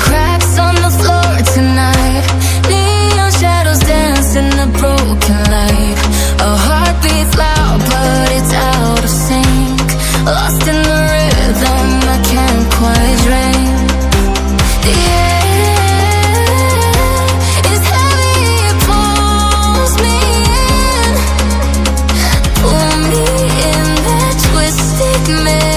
cracks on the floor tonight. Neon shadows dance in the broken light. A heart beats loud but it's out of sync. Lost in the rhythm, I can't quite drink. The air is heavy, it pulls me in. Pull me in that twisted maze.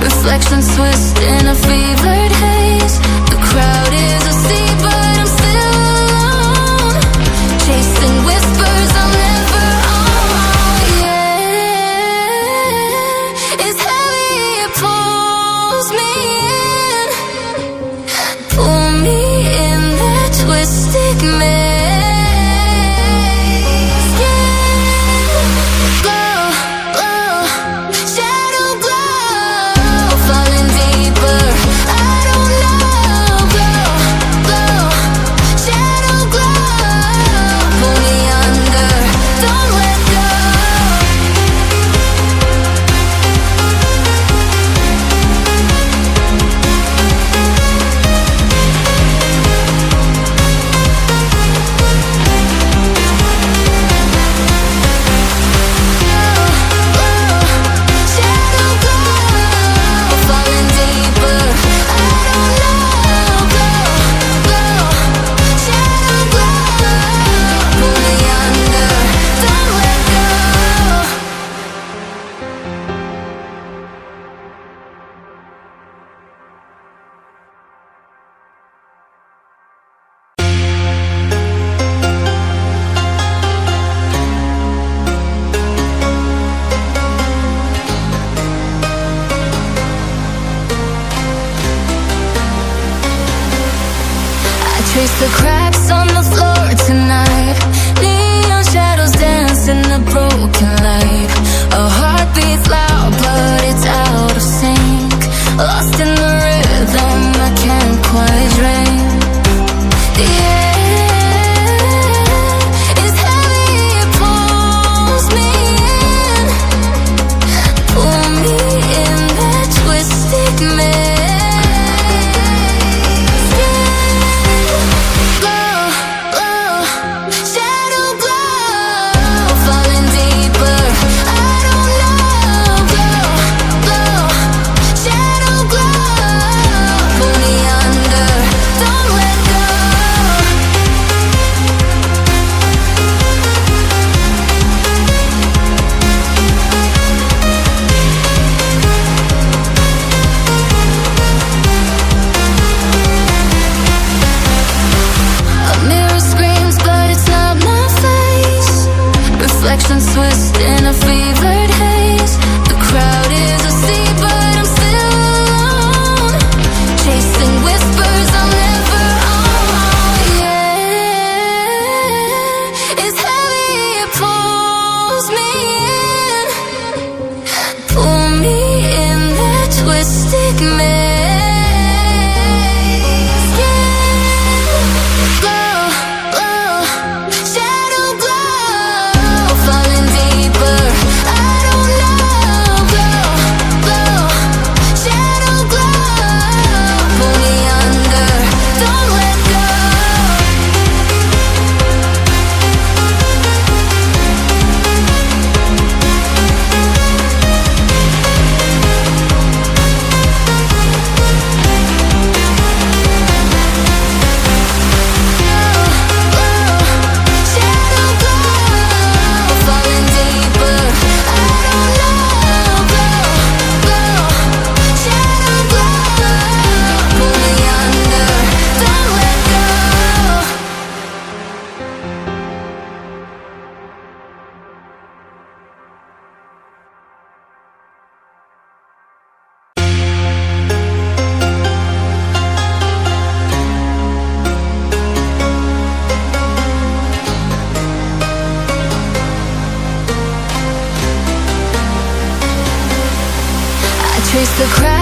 Reflections twist in a fevered haze. The crowd is asleep, but I'm still alone, chasing whispers I'll never own. Yeah, it's heavy, it pulls me in. Pull me in that twisted maze. Trace the cracks on the floor tonight. Neon shadows dance in the broken light. A heart beats loud but it's out of sync. Lost in the rhythm, I can't quite drink. The air is heavy, it pulls me in. Pull me in that twisted maze. Reflections twist in a fevered haze. The crowd is asleep, but I'm still alone, chasing whispers I'll never own. Yeah, it's heavy, it pulls me in. Pull me in that twisted maze. the cracks